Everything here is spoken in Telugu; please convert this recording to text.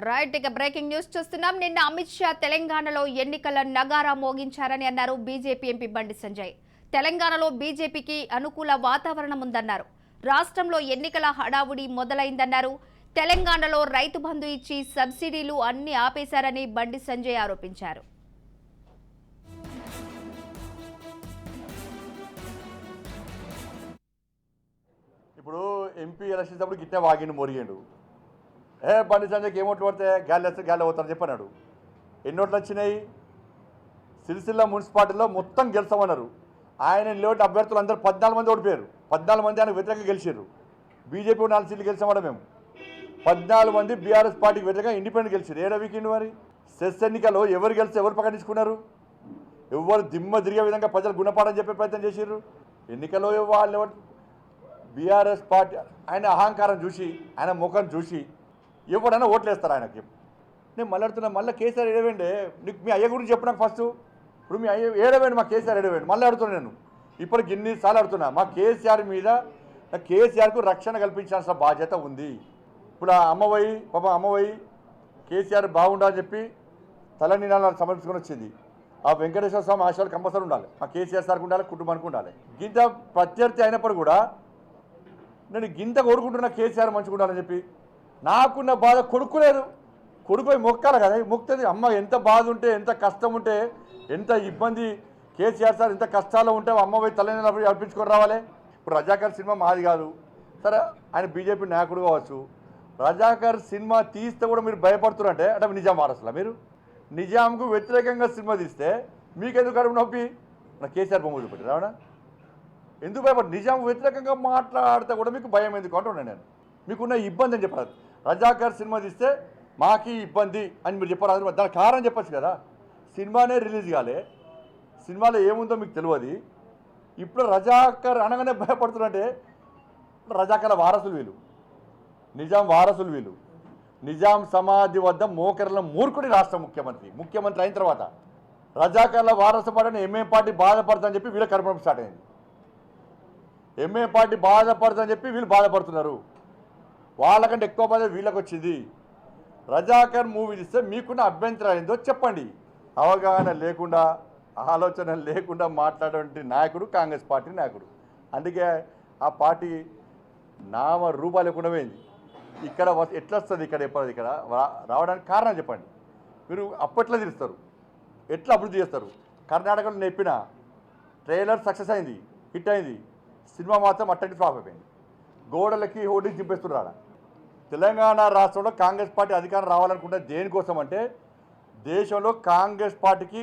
రైట్, ఇక బ్రేకింగ్ న్యూస్ చూస్తున్నాం. నిన్న అమిత్ షా తెలంగాణలో ఎన్నికల నగారా మోగించారని అన్నారు బీజేపీ ఎంపీ బండి సంజయ్. తెలంగాణలో బీజేపీకి అనుకూల వాతావరణం ఉందన్నారు. రాష్ట్రంలో ఎన్నికల హడావుడి మొదలైందన్నారు. తెలంగాణలో రైతు బంధు ఇచ్చి సబ్సిడీలు అన్ని ఆపేశారని బండి సంజయ్ ఆరోపించారు. ఇప్పుడు ఎంపీ ఎలక్షన్స్ అప్పుడు గిట్టే వాగిండు మొరిగిండు. బండి సంజయ్కి ఏమోట్లు పడితే గాలి వేస్తే గాలి అవుతారని చెప్పన్నాడు. ఎన్నోట్లు వచ్చినాయి? సిరిసిల్ల మున్సిపాలిటీలో మొత్తం గెలుస్తామన్నారు. ఆయన లేటి అభ్యర్థులు అందరూ 14 మంది ఓడిపోయారు. 14 మంది ఆయన వ్యతిరేకంగా గెలిచారు. బీజేపీ 4 సీట్లు గెలిచామట మేము. 14 మంది బీఆర్ఎస్ పార్టీకి వ్యతిరేకంగా ఇండిపెండెంట్ గెలిచారు. ఏడా వీకెండ్ మరి సెస్ ఎన్నికల్లో ఎవరు గెలిస్తే ఎవరు ప్రకటించుకున్నారు? ఎవరు దిమ్మ తిరిగే విధంగా ప్రజలు గుణపాఠం చెప్పే ప్రయత్నం చేశారు. ఎన్నికల్లో వాళ్ళు ఎవరు బీఆర్ఎస్ పార్టీ ఆయన అహంకారం చూసి ఆయన ముఖం చూసి ఎవరైనా ఓట్లేస్తారు ఆయనకి. నేను మళ్ళీ అడుగుతున్నా, మళ్ళీ కేసీఆర్ ఏడవేండి నీకు మీ అయ్య గురించి చెప్పు నాకు ఫస్ట్. ఇప్పుడు మీ అయ్య ఏడవేండి, మా కేసీఆర్ ఏడవేండి. మళ్ళీ అడుగుతున్నాను నేను, ఇప్పటికి ఇన్నిసార్లు అడుగుతున్నా. మా కేసీఆర్ మీద కేసీఆర్కు రక్షణ కల్పించాల్సిన బాధ్యత ఉంది. ఇప్పుడు ఆ అమ్మవయ్యి పాపం అమ్మవయ్యి కేసీఆర్ బాగుండాలని చెప్పి తలనీనాలు సమర్పించుకొని వచ్చింది. ఆ వెంకటేశ్వర స్వామి ఆశయాలు కంపల్సరీ ఉండాలి. మా కేసీఆర్ సార్కి ఉండాలి, కుటుంబానికి ఉండాలి. గింత ప్రత్యర్థి అయినప్పుడు కూడా నేను గింత కోరుకుంటున్నా కేసీఆర్ మంచిగా ఉండాలని చెప్పి. నాకున్న బాధ కొడుకు లేదు. కొడుకు మొక్కాలి కదా, మొక్కుతుంది. అమ్మ ఎంత బాధ ఉంటే, ఎంత కష్టం ఉంటే, ఎంత ఇబ్బంది, కేసీఆర్ సార్ ఎంత కష్టాలు ఉంటే అమ్మ పోయి తల్లిదండ్రులు అర్పించుకొని రావాలి. ఇప్పుడు రజాకర్ సినిమా మాది కాదు, సరే ఆయన బీజేపీ నాయకుడు కావచ్చు. రజాకర్ సినిమా తీస్తే కూడా మీరు భయపడుతున్నారంటే అంటే నిజాం వారసులా మీరు? నిజాంకు వ్యతిరేకంగా సినిమా తీస్తే మీకెందుకు అడుగు నొప్పి? నా కేసీఆర్ బొమ్మ చూపెట్టి రావడా ఎందుకు భయపడు? నిజాం వ్యతిరేకంగా మాట్లాడితే కూడా మీకు భయం ఎందుకు అంటున్నాను నేను. మీకున్న ఇబ్బంది అని చెప్పారు. రజాకర్ సినిమా తీస్తే మాకి ఇబ్బంది అని మీరు చెప్పారు. దానికి కారణం చెప్పచ్చు కదా. సినిమానే రిలీజ్ కాలే, సినిమాలో ఏముందో మీకు తెలియదు. ఇప్పుడు రజాకర్ అనగానే భయపడుతున్నారంటే రజాకర్ల వారసులు వీళ్ళు, నిజాం వారసులు వీళ్ళు. నిజాం సమాధి వద్ద మోకర్ల మూర్ఖుడి రాష్ట్ర ముఖ్యమంత్రి అయిన తర్వాత రజాకర్ల వారసు పడని ఎంఏ పార్టీ బాధపడుతుందని చెప్పి వీళ్ళ కర్మం స్టార్ట్ అయింది. ఎంఏ పార్టీ బాధపడుతుందని చెప్పి వీళ్ళు బాధపడుతున్నారు. వాళ్ళకంటే ఎక్కువ బాధ వీళ్ళకి వచ్చింది. రజాకర్ మూవీ తీస్తే మీకున్న అభ్యంతరం ఏందో చెప్పండి. అవగాహన లేకుండా, ఆలోచన లేకుండా మాట్లాడే నాయకుడు కాంగ్రెస్ పార్టీ నాయకుడు. అందుకే ఆ పార్టీ నామ రూపాయలు లేకుండా పోయింది. ఇక్కడ ఎట్లా వస్తుంది, ఇక్కడ రావడానికి కారణం చెప్పండి. మీరు అప్పట్లో తీరుస్తారు, ఎట్లా అభివృద్ధి చేస్తారు? కర్ణాటకలో నెప్పిన ట్రైలర్ సక్సెస్ అయింది, హిట్ అయింది. సినిమా మాత్రం అట్టంటి ఫ్లాప్ అయిపోయింది. గోడలకి హోర్డింగ్స్ చింపేస్తున్నారు. తెలంగాణ రాష్ట్రంలో కాంగ్రెస్ పార్టీ అధికారం రావాలనుకుంటే దేనికోసం అంటే దేశంలో కాంగ్రెస్ పార్టీకి